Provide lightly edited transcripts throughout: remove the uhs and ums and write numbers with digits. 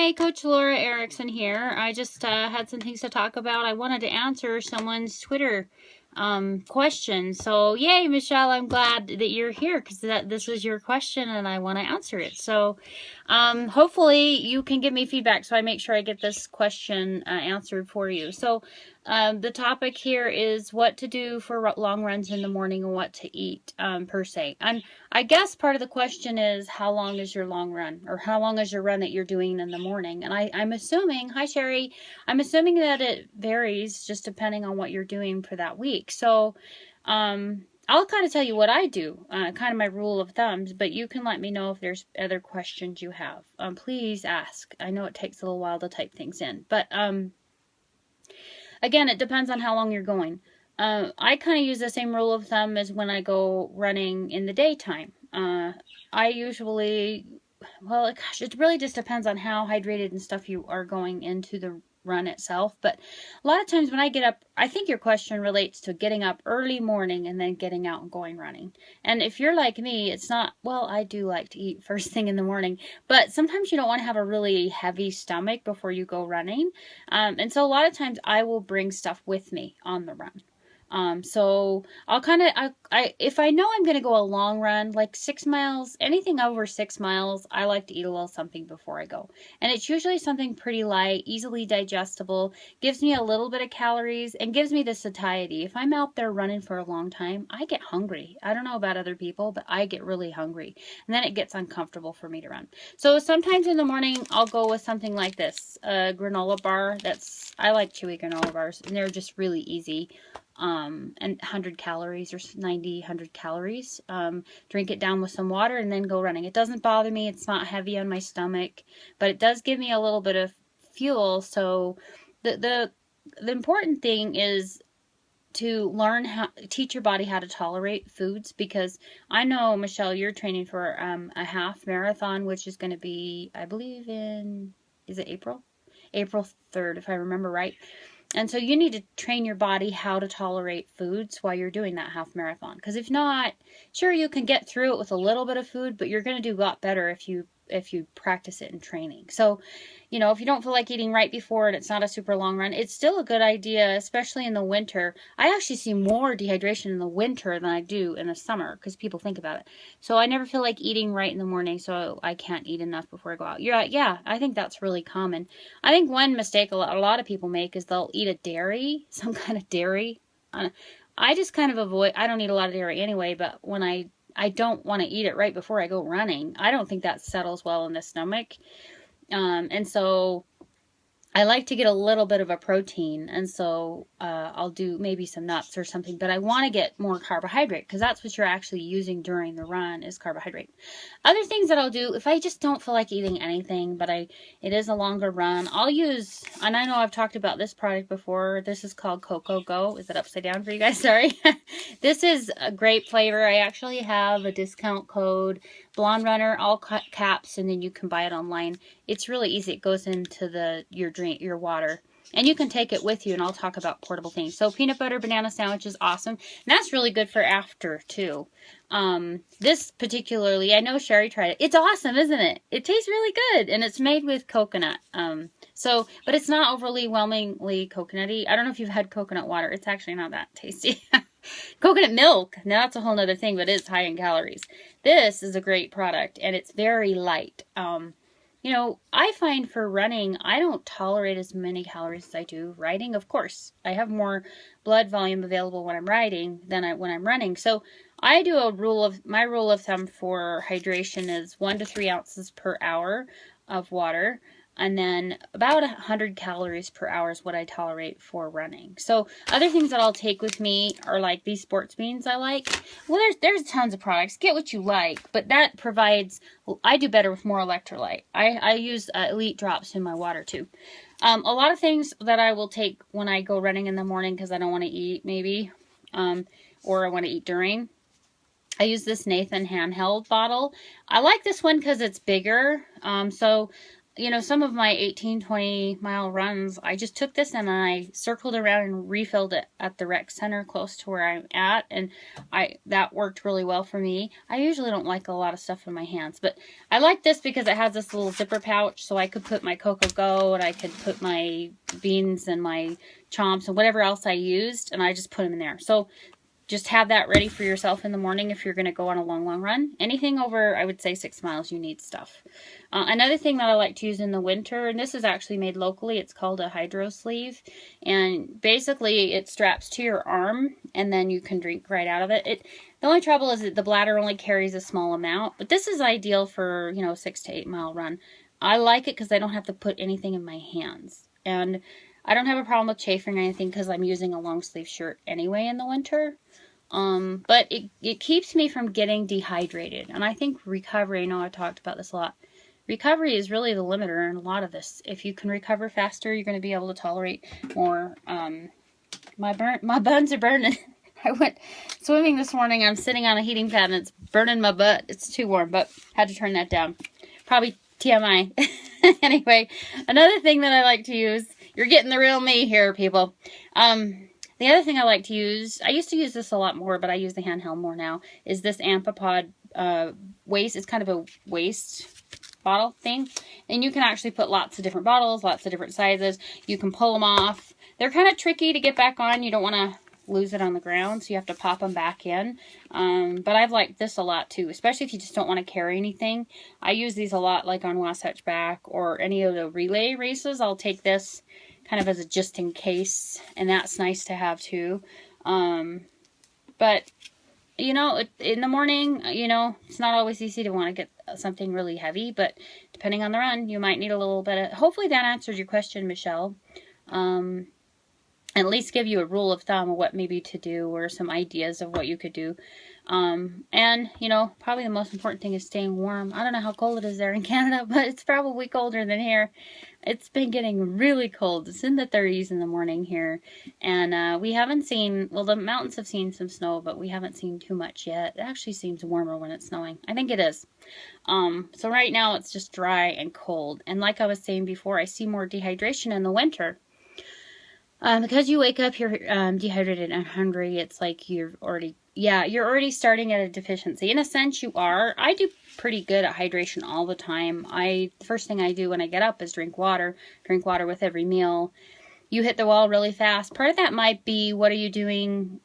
Hi, Coach Lora Erickson here. I just had some things to talk about. I wanted to answer someone's Twitter question. So, yay, Michelle, I'm glad that you're here because this was your question and I want to answer it. So, hopefully you can give me feedback so I make sure I get this question answered for you. So, the topic here is what to do for long runs in the morning and what to eat per se. And I guess part of the question is how long is your long run or how long is your run that you're doing in the morning? And I'm assuming, hi Sherry, I'm assuming that it varies just depending on what you're doing for that week. So I'll kind of tell you what I do, kind of my rule of thumbs, but you can let me know if there's other questions you have. Please ask. I know it takes a little while to type things in, but again, it depends on how long you're going. I kind of use the same rule of thumb as when I go running in the daytime. I usually, well, gosh, it really just depends on how hydrated and stuff you are going into the run itself. But a lot of times when I get up, I think your question relates to getting up early morning and then getting out and going running. And if you're like me, it's not, well, I do like to eat first thing in the morning, but sometimes you don't want to have a really heavy stomach before you go running. And so a lot of times I will bring stuff with me on the run. So I'll kind of, if I know I'm going to go a long run, like 6 miles, anything over 6 miles, I like to eat a little something before I go. And it's usually something pretty light, easily digestible, gives me a little bit of calories, and gives me the satiety. If I'm out there running for a long time, I get hungry. I don't know about other people, but I get really hungry. And then it gets uncomfortable for me to run. So sometimes in the morning, I'll go with something like this, a granola bar. I like chewy granola bars, and they're just really easy. And 100 calories or 90, 100 calories. Drink it down with some water and then go running. It doesn't bother me. It's not heavy on my stomach, but it does give me a little bit of fuel. So the important thing is to learn teach your body how to tolerate foods, because I know, Michelle, you're training for a half marathon, which is going to be, I believe is it April 3rd, if I remember right. And so you need to train your body how to tolerate foods while you're doing that half marathon. Because if not, sure, you can get through it with a little bit of food, but you're going to do a lot better if you practice it in training. So, you know, if you don't feel like eating right before and it's not a super long run, it's still a good idea, especially in the winter. I actually see more dehydration in the winter than I do in the summer because people think about it. So I never feel like eating right in the morning, so I can't eat enough before I go out. You're like, yeah, I think that's really common. I think one mistake a lot of people make is they'll eat a dairy, some kind of dairy. I just kind of avoid, I don't eat a lot of dairy anyway, but when I don't want to eat it right before I go running. I don't think that settles well in the stomach. And so I like to get a little bit of a protein. And so I'll do maybe some nuts or something. But I want to get more carbohydrate because that's what you're actually using during the run is carbohydrate. Other things that I'll do, if I just don't feel like eating anything, but it is a longer run, I'll use, and I know I've talked about this product before. This is called Cocoa Go. Is it upside down for you guys? Sorry. This is a great flavor. I actually have a discount code, Blonde Runner, all caps, and then you can buy it online. It's really easy. It goes into your water. And you can take it with you, and I'll talk about portable things. So peanut butter banana sandwich is awesome. And that's really good for after, too. This particularly, I know Sherry tried it. It's awesome, isn't it? It tastes really good, and it's made with coconut. But it's not overwhelmingly coconutty. I don't know if you've had coconut water. It's actually not that tasty. Coconut milk, now that's a whole nother thing, but it's high in calories. This is a great product, and it's very light. You know, I find for running, I don't tolerate as many calories as I do riding. Of course, I have more blood volume available when I'm riding than when I'm running. So I do my rule of thumb for hydration is 1 to 3 ounces per hour of water. And then about 100 calories per hour is what I tolerate for running. So other things that I'll take with me are like these sports beans I like. Well, there's tons of products. Get what you like. But that provides, I do better with more electrolyte. I use Elite Drops in my water too. A lot of things that I will take when I go running in the morning because I don't want to eat maybe. Or I want to eat during. I use this Nathan handheld bottle. I like this one because it's bigger. you know, some of my 18, 20-mile runs, I just took this and I circled around and refilled it at the rec center close to where I'm at, and that worked really well for me. I usually don't like a lot of stuff in my hands, but I like this because it has this little zipper pouch, so I could put my Cocoa and I could put my beans and my chomps and whatever else I used, and I just put them in there. So just have that ready for yourself in the morning if you're going to go on a long, long run. Anything over, I would say, 6 miles, you need stuff. Another thing that I like to use in the winter, and this is actually made locally, it's called a hydro sleeve. And basically, it straps to your arm, and then you can drink right out of it. The only trouble is that the bladder only carries a small amount, but this is ideal for, you know, 6 to 8 mile run. I like it because I don't have to put anything in my hands. And I don't have a problem with chafing or anything because I'm using a long sleeve shirt anyway in the winter. But it keeps me from getting dehydrated. And I think recovery, I know I talked about this a lot. Recovery is really the limiter in a lot of this. If you can recover faster, you're going to be able to tolerate more. My buns are burning. I went swimming this morning. I'm sitting on a heating pad and it's burning my butt. It's too warm, but had to turn that down. Probably TMI. Anyway, another thing that I like to use, you're getting the real me here, people. The other thing I like to use, I used to use this a lot more, but I use the handheld more now, is this Ampapod waste. It's kind of a waste bottle thing. And you can actually put lots of different bottles, lots of different sizes. You can pull them off. They're kind of tricky to get back on. You don't want to lose it on the ground, so you have to pop them back in. But I've liked this a lot too, especially if you just don't want to carry anything. I use these a lot, like on Wasatch Back or any of the relay races. I'll take this kind of as a just in case, and that's nice to have too. But you know, in the morning, you know, it's not always easy to want to get something really heavy, but depending on the run, you might need a little bit of, hopefully that answers your question, Michelle. At least give you a rule of thumb of what maybe to do or some ideas of what you could do. And, you know, probably the most important thing is staying warm. I don't know how cold it is there in Canada, but it's probably colder than here. It's been getting really cold. It's in the 30s in the morning here. And we haven't seen, well, the mountains have seen some snow, but we haven't seen too much yet. It actually seems warmer when it's snowing. I think it is. So right now it's just dry and cold. And like I was saying before, I see more dehydration in the winter. Because you wake up, you're dehydrated and hungry. It's like you're already starting at a deficiency. In a sense, you are. I do pretty good at hydration all the time. The first thing I do when I get up is drink water. Drink water with every meal. You hit the wall really fast. Part of that might be, what are you doing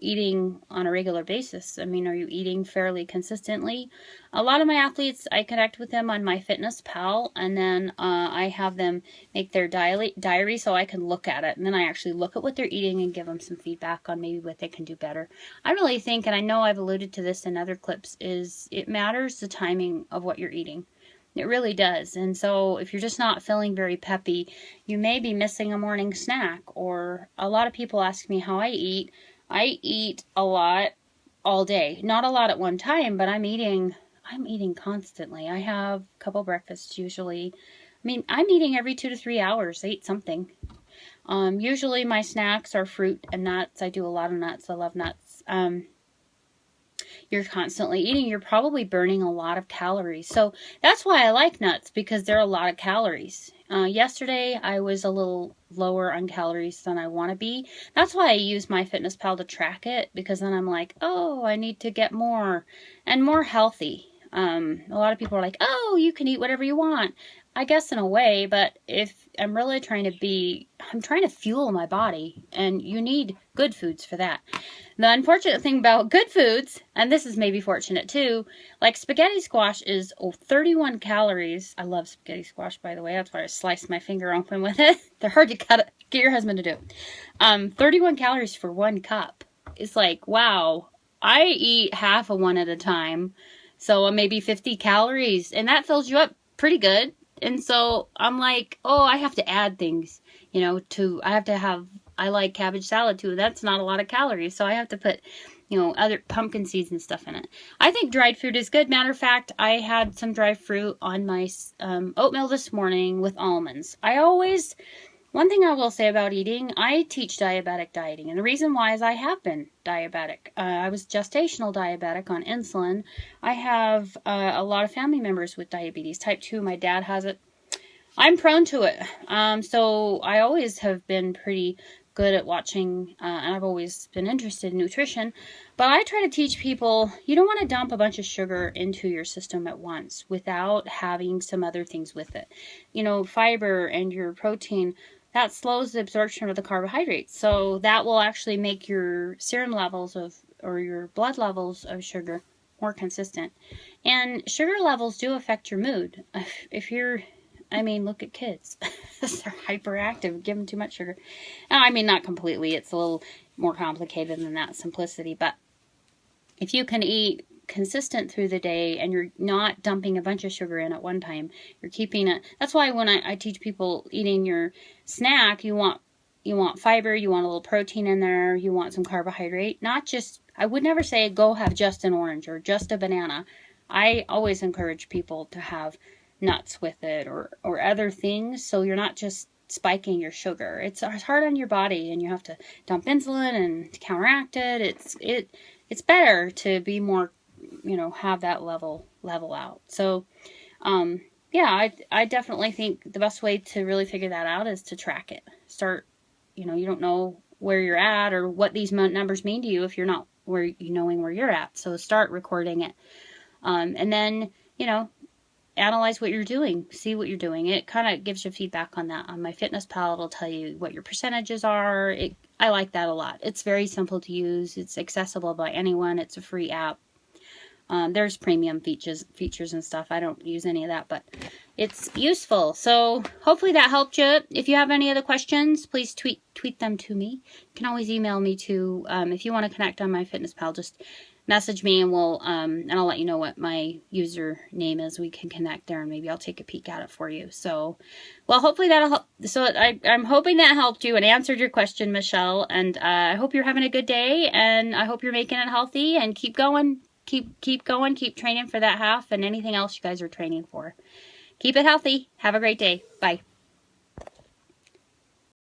eating on a regular basis? I mean, are you eating fairly consistently? A lot of my athletes, I connect with them on MyFitnessPal, and then I have them make their diary so I can look at it, and then I actually look at what they're eating and give them some feedback on maybe what they can do better. I really think, and I know I've alluded to this in other clips, is it matters the timing of what you're eating. It really does. And so if you're just not feeling very peppy, you may be missing a morning snack. Or a lot of people ask me how I eat. I eat a lot all day. Not a lot at one time, but I'm eating constantly. I have a couple breakfasts usually. I mean, I'm eating every 2 to 3 hours. I eat something. Usually my snacks are fruit and nuts. I do a lot of nuts. I love nuts. You're constantly eating. You're probably burning a lot of calories. So that's why I like nuts, because they're a lot of calories. Yesterday, I was a little lower on calories than I want to be. That's why I use MyFitnessPal to track it, because then I'm like, oh, I need to get more and more healthy. A lot of people are like, oh, you can eat whatever you want. I guess in a way, but if I'm really I'm trying to fuel my body, and you need good foods for that. The unfortunate thing about good foods, and this is maybe fortunate too, like spaghetti squash is 31 calories. I love spaghetti squash, by the way. That's why I sliced my finger open with it. They're hard to cut. Get your husband to do it. 31 calories for 1 cup. It's like, wow. I eat half of one at a time, so maybe 50 calories, and that fills you up pretty good. And so I'm like, oh, I have to add things, you know, I like cabbage salad too. That's not a lot of calories. So I have to put, you know, other pumpkin seeds and stuff in it. I think dried fruit is good. Matter of fact, I had some dried fruit on my oatmeal this morning with almonds. One thing I will say about eating, I teach diabetic dieting. And the reason why is I have been diabetic. I was gestational diabetic on insulin. I have a lot of family members with diabetes. Type 2, my dad has it. I'm prone to it. So I always have been pretty good at watching, and I've always been interested in nutrition. But I try to teach people you don't want to dump a bunch of sugar into your system at once without having some other things with it. You know, fiber and your protein, that slows the absorption of the carbohydrates. So that will actually make your serum levels of, or your blood levels of sugar more consistent. And sugar levels do affect your mood. If you're, I mean, look at kids. They're hyperactive. Give them too much sugar. I mean, not completely. It's a little more complicated than that, simplicity. But if you can eat consistent through the day and you're not dumping a bunch of sugar in at one time, you're keeping it. That's why when I teach people eating your snack, you want fiber, you want a little protein in there, you want some carbohydrate. Not just, I would never say go have just an orange or just a banana. I always encourage people to have nuts with it or other things, so you're not just spiking your sugar. It's hard on your body, and you have to dump insulin and to counteract it. It's better to be more, you know, have that level out. So yeah, I definitely think the best way to really figure that out is to track it. Start, you know, you don't know where you're at or what these numbers mean to you if you're not knowing where you're at. So start recording it, and then, you know, analyze what you're doing, see what you're doing. It kind of gives you feedback on that. On MyFitnessPal, it'll tell you what your percentages are. I like that a lot. It's very simple to use. It's accessible by anyone. It's a free app. There's premium features and stuff. I don't use any of that, but it's useful. So hopefully that helped you. If you have any other questions, please tweet them to me. You can always email me too. If you want to connect on MyFitnessPal, just message me and I'll let you know what my username is. We can connect there and maybe I'll take a peek at it for you. So, well, hopefully that'll help. So I'm hoping that helped you and answered your question, Michelle. And I hope you're having a good day, and I hope you're making it healthy, and keep going. Keep going. Keep training for that half and anything else you guys are training for. Keep it healthy. Have a great day. Bye.